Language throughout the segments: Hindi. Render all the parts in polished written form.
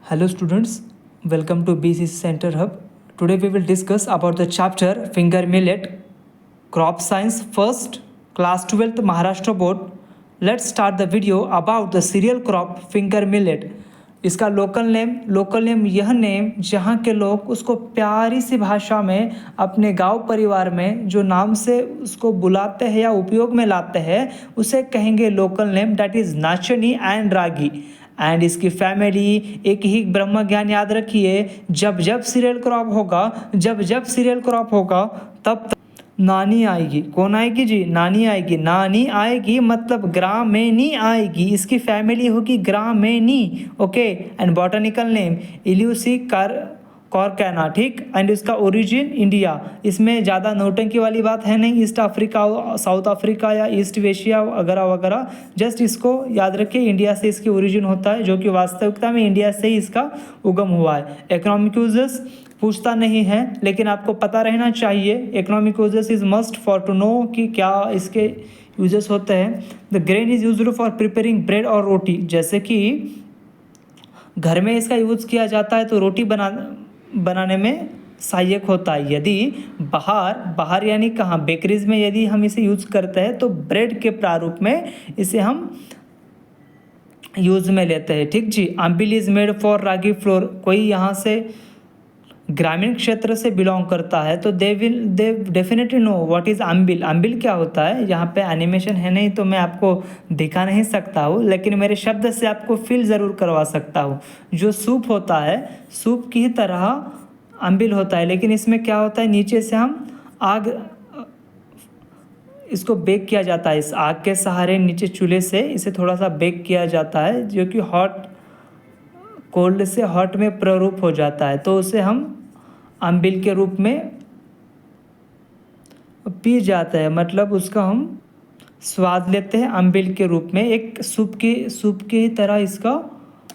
Hello students, welcome to BCC Center Hub. Today we will discuss about the chapter Finger Millet, Crop Science First, Class 12th Maharashtra Board. Let's start the video about the cereal crop Finger Millet. इसका लोकल नेम यह नेम जहाँ के लोग उसको प्यारी सी भाषा में अपने गांव परिवार में जो नाम से उसको बुलाते हैं या उपयोग में लाते हैं उसे कहेंगे लोकल नेम, दैट इज़ नाचनी एंड रागी। एंड इसकी फैमिली एक ही ब्रह्म ज्ञान याद रखिए, जब जब सीरियल क्रॉप होगा तब नानी आएगी। कौन आएगी जी? नानी आएगी। नानी आएगी मतलब ग्रामेनी आएगी। इसकी फैमिली होगी ग्रामेनी। ओके। एंड बॉटनिकल नेम इल्यूसी कॉर्काना, ठीक। एंड इसका ओरिजिन इंडिया। इसमें ज़्यादा नोटंकी वाली बात है नहीं, ईस्ट अफ्रीका, साउथ अफ्रीका या ईस्ट एशिया वगैरह वगैरह। जस्ट इसको याद रखिए, इंडिया से इसकी ओरिजिन होता है, जो कि वास्तविकता में इंडिया से ही इसका उगम हुआ है। इकोनॉमिक यूजेस पूछता नहीं है, लेकिन आपको पता रहना चाहिए। Economic uses is must for to know कि क्या इसके यूजेस होते हैं। The grain is used for preparing bread और रोटी। जैसे कि घर में इसका यूज़ किया जाता है तो रोटी बनाने में सहायक होता है। यदि बाहर यानी कहाँ, बेकरीज में यदि हम इसे यूज़ करते हैं तो ब्रेड के प्रारूप में इसे हम यूज़ में लेते हैं, ठीक जी। Ambil is made for ragi flour. कोई यहाँ से ग्रामीण क्षेत्र से बिलोंग करता है तो they definitely know what is अम्बिल। अम्बिल क्या होता है? यहाँ पे एनिमेशन है नहीं तो मैं आपको दिखा नहीं सकता हूँ, लेकिन मेरे शब्द से आपको फील ज़रूर करवा सकता हूँ। जो सूप होता है, सूप की तरह अम्बिल होता है, लेकिन इसमें क्या होता है, नीचे से हम आग इसको बेक किया जाता है। इस आग के सहारे नीचे चूल्हे से इसे थोड़ा सा बेक किया जाता है, जो कि कोल्ड से हॉट में प्ररूप हो जाता है, तो उसे हम अम्बिल के रूप में पी जाते हैं। मतलब उसका हम स्वाद लेते हैं अम्बिल के रूप में। एक सूप की तरह इसका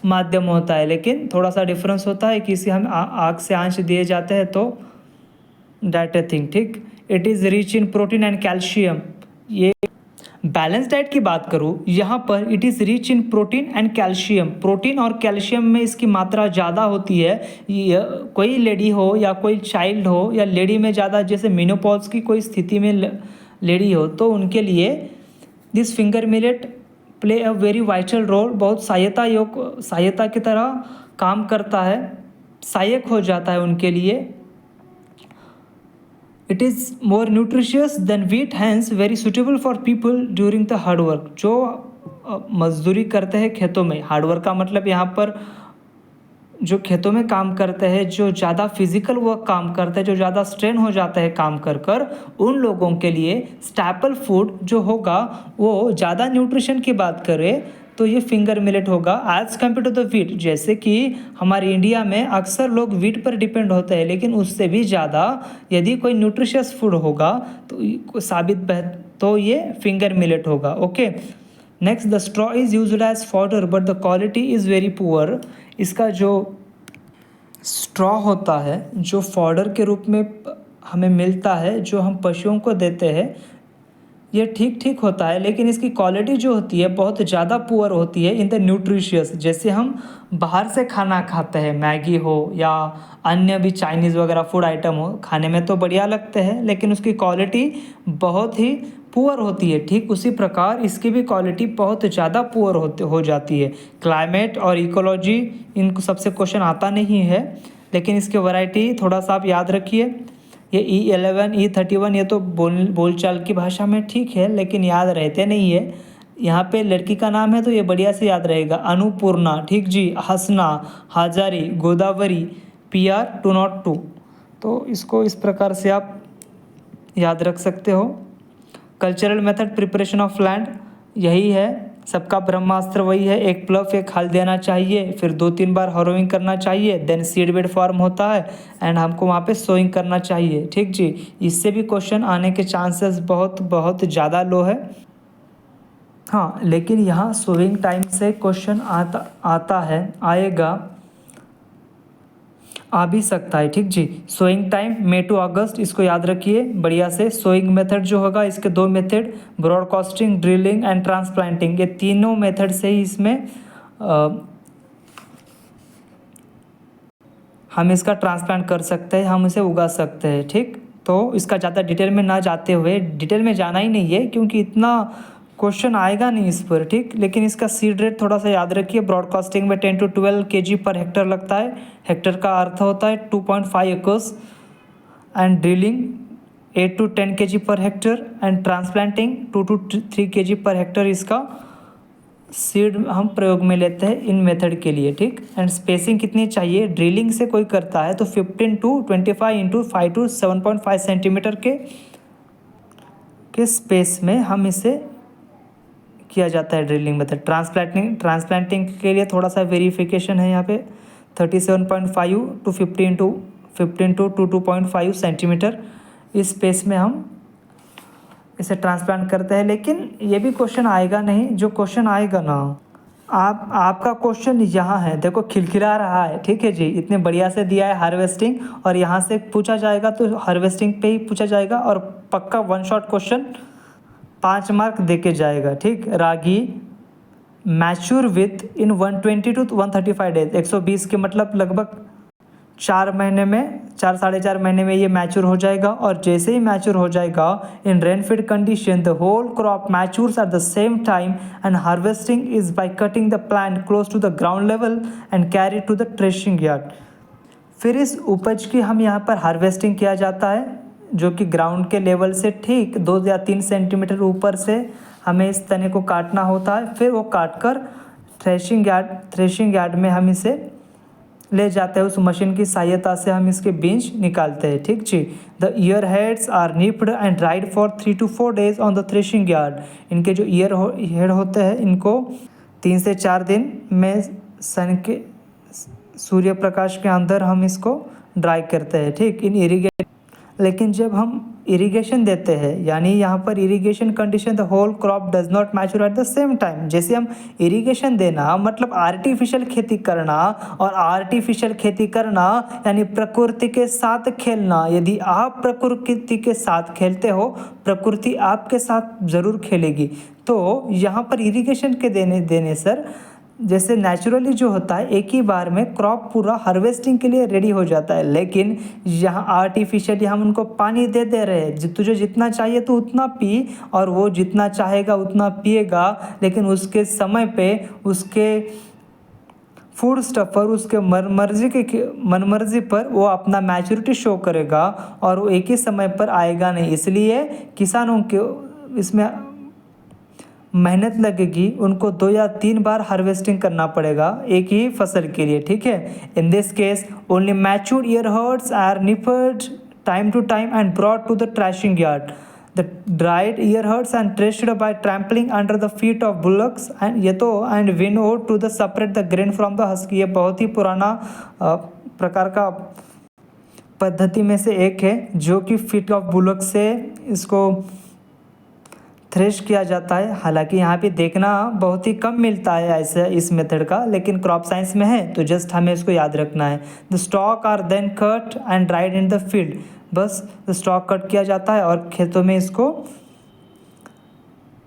माध्यम होता है, लेकिन थोड़ा सा डिफरेंस होता है कि इसे हम आग से आंच दिए जाते हैं तो दैट ए थिंग, ठीक। It is rich in protein and calcium. ये बैलेंस डाइट की बात करूँ, यहाँ पर it is rich in protein and calcium. Protein और कैल्शियम में इसकी मात्रा ज़्यादा होती है। कोई लेडी हो या कोई चाइल्ड हो, या लेडी में ज़्यादा, जैसे मेनोपॉज की कोई स्थिति में लेडी हो, तो उनके लिए this finger millet play a very vital role. बहुत सहायता की तरह काम करता है, सहायक हो जाता है उनके लिए। It is more nutritious than wheat, hence very suitable for people during the hard work। जो मजदूरी करते हैं खेतों में, हार्ड वर्क का मतलब यहाँ पर जो खेतों में काम करते हैं, जो ज़्यादा फिजिकल वर्क काम करते हैं, जो ज़्यादा स्ट्रेन हो जाता है काम कर उन लोगों के लिए स्टैपल फूड जो होगा, वो ज़्यादा न्यूट्रिशन की बात करें तो ये फिंगर मिलेट होगा as compare to the wheat. जैसे कि हमारे इंडिया में अक्सर लोग वीट पर डिपेंड होते हैं, लेकिन उससे भी ज़्यादा यदि कोई न्यूट्रिशियस फूड होगा तो ये फिंगर मिलेट होगा। Okay. Next, the straw is used as fodder but the quality is very poor. इसका जो स्ट्रॉ होता है, जो फॉडर के रूप में हमें मिलता है, जो हम पशुओं को देते हैं, ये ठीक होता है, लेकिन इसकी क्वालिटी जो होती है बहुत ज़्यादा पुअर होती है इन द न्यूट्रिशियस। जैसे हम बाहर से खाना खाते हैं, मैगी हो या अन्य भी चाइनीज़ वगैरह फूड आइटम हो, खाने में तो बढ़िया लगते हैं, लेकिन उसकी क्वालिटी बहुत ही पुअर होती है। ठीक उसी प्रकार इसकी भी क्वालिटी बहुत ज़्यादा पुअर हो जाती है। क्लाइमेट और इकोलॉजी, इनको सबसे क्वेश्चन आता नहीं है, लेकिन इसके वैरायटी थोड़ा सा आप याद रखिए। ये E11, E31 ये तो बोलचाल की भाषा में ठीक है, लेकिन याद रहते नहीं है। यहाँ पे लड़की का नाम है तो ये बढ़िया से याद रहेगा, अनुपूर्णा, ठीक जी। हसना, हाजारी, गोदावरी, PR 202। तो इसको इस प्रकार से आप याद रख सकते हो। Cultural method preparation of land यही है, सबका ब्रह्मास्त्र वही है। एक प्लफ एक हल देना चाहिए, फिर 2-3 बार हरोइंग करना चाहिए, देन सीड बेड फॉर्म होता है एंड हमको वहाँ पे सोइंग करना चाहिए, ठीक जी। इससे भी क्वेश्चन आने के चांसेस बहुत ज़्यादा लो है। हाँ, लेकिन यहाँ सोइंग टाइम से क्वेश्चन आ भी सकता है, ठीक जी। सोइंग टाइम मई टू अगस्त, इसको याद रखिए बढ़िया से। सोइंग मेथड जो होगा, इसके 2 method, broadcasting, drilling and transplanting, ये तीनों मेथड से ही इसमें हम इसका ट्रांसप्लांट कर सकते हैं, हम इसे उगा सकते हैं। ठीक, तो इसका ज़्यादा डिटेल में ना जाते हुए, डिटेल में जाना ही नहीं है क्योंकि इतना क्वेश्चन आएगा नहीं इस पर। ठीक, लेकिन इसका सीड रेट थोड़ा सा याद रखिए। ब्रॉडकास्टिंग में 10 to 12 kg पर हेक्टर लगता है। हेक्टर का अर्थ होता है 2.5 acres. And drilling 8 to 10 kg per hectare. And transplanting 2 to 3 kg per hectare इसका सीड हम प्रयोग में लेते हैं इन मेथड के लिए। ठीक, एंड स्पेसिंग कितनी चाहिए? ड्रिलिंग से कोई करता है तो 15 to 25 इंटू 5 to 7.5 सेंटीमीटर के स्पेस में हम इसे किया जाता है ड्रिलिंग मेथड। ट्रांसप्लांटिंग के लिए थोड़ा सा वेरिफिकेशन है यहाँ पे 37.5 to 15 to 2.5 सेंटीमीटर इस स्पेस में हम इसे ट्रांसप्लांट करते हैं। लेकिन ये भी क्वेश्चन आएगा नहीं। जो क्वेश्चन आएगा ना, आपका क्वेश्चन यहाँ है, देखो खिलखिला रहा है। ठीक है जी, इतने बढ़िया से दिया है हार्वेस्टिंग, और यहाँ से पूछा जाएगा तो हार्वेस्टिंग पे ही पूछा जाएगा और पक्का 1 शॉट क्वेश्चन 5 मार्क दे के जाएगा। ठीक, ragi mature within 120 to 135 days, 120 के मतलब लगभग 4 महीने में, 4 साढ़े 4 महीने में ये मैच्योर हो जाएगा। और जैसे ही मैच्योर हो जाएगा, in rainfed condition the whole crop matures at the same time and harvesting is by cutting the plant close to the ground level and carry to the threshing yard. फिर इस उपज की हम यहाँ पर हार्वेस्टिंग किया जाता है, जो कि ग्राउंड के लेवल से ठीक 2 या 3 सेंटीमीटर ऊपर से हमें इस तने को काटना होता है। फिर वो काट कर थ्रेशिंग यार्ड में हम इसे ले जाते हैं। उस मशीन की सहायता से हम इसके बीज निकालते हैं। ठीक जी, the ear heads are nipped and dried for 3 to 4 days on the threshing yard. इनके जो हेड होते हैं, इनको 3 से 4 दिन में सन के सूर्य प्रकाश के अंदर हम इसको ड्राई करते हैं। ठीक, इन इरीगेशन। लेकिन जब हम इरिगेशन देते हैं, यानी यहाँ पर irrigation condition the whole crop does not mature at the same time. जैसे हम इरिगेशन देना मतलब आर्टिफिशियल खेती करना, और आर्टिफिशियल खेती करना यानी प्रकृति के साथ खेलना। यदि आप प्रकृति के साथ खेलते हो, प्रकृति आपके साथ ज़रूर खेलेगी। तो यहाँ पर इरिगेशन के देने सर, जैसे नेचुरली जो होता है एक ही बार में क्रॉप पूरा हार्वेस्टिंग के लिए रेडी हो जाता है, लेकिन यहाँ आर्टिफिशियली हम उनको पानी दे रहे हैं। तुझे जितना चाहिए तो उतना पी, और वो जितना चाहेगा उतना पिएगा। लेकिन उसके समय पे उसके फूड स्टफर उसके मनमर्जी पर वो अपना मैच्योरिटी शो करेगा, और वो एक ही समय पर आएगा नहीं। इसलिए किसानों के इसमें मेहनत लगेगी, उनको 2 या 3 बार हार्वेस्टिंग करना पड़ेगा एक ही फसल के लिए। ठीक है, in this case only matured ear heads are nipped time to time and brought to the threshing yard. The dried ear heads and threshed by trampling under the feet of bullocks and winnowed to the separate the grain from the husk. ये बहुत ही पुराना प्रकार का पद्धति में से एक है, जो कि फीट ऑफ बुलक से इसको थ्रेश किया जाता है। हालांकि यहाँ पे देखना बहुत ही कम मिलता है ऐसे इस मेथड का, लेकिन क्रॉप साइंस में है तो जस्ट हमें इसको याद रखना है। The stalk are then cut and dried in the field. बस स्टॉक कट किया जाता है और खेतों में इसको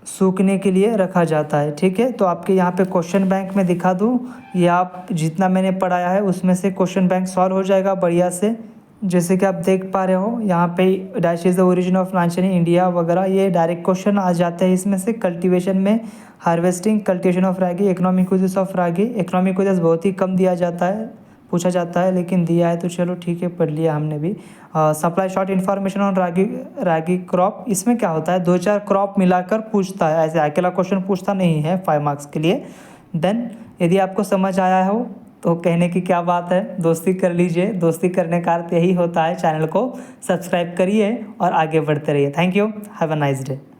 सूखने के लिए रखा जाता है। ठीक है, तो आपके यहाँ पे क्वेश्चन बैंक में दिखा दूँ, ये आप जितना मैंने पढ़ाया है उसमें से क्वेश्चन बैंक सॉल्व हो जाएगा बढ़िया से। जैसे कि आप देख पा रहे हो यहाँ पे dash is the origin of lunch in India वगैरह, ये डायरेक्ट क्वेश्चन आ जाते हैं इसमें से। कल्टीवेशन में harvesting, cultivation of ragi, economic uses of ragi. Economic uses बहुत ही कम दिया जाता है, पूछा जाता है, लेकिन दिया है तो चलो ठीक है, पढ़ लिया हमने भी। Supply short information on ragi crop, इसमें क्या होता है 2-4 क्रॉप मिलाकर पूछता है, ऐसे अकेला क्वेश्चन पूछता नहीं है 5 मार्क्स के लिए। देन यदि आपको समझ आया हो तो कहने की क्या बात है, दोस्ती कर लीजिए। दोस्ती करने का अर्थ यही होता है। चैनल को सब्सक्राइब करिए और आगे बढ़ते रहिए। Thank you, have a nice day.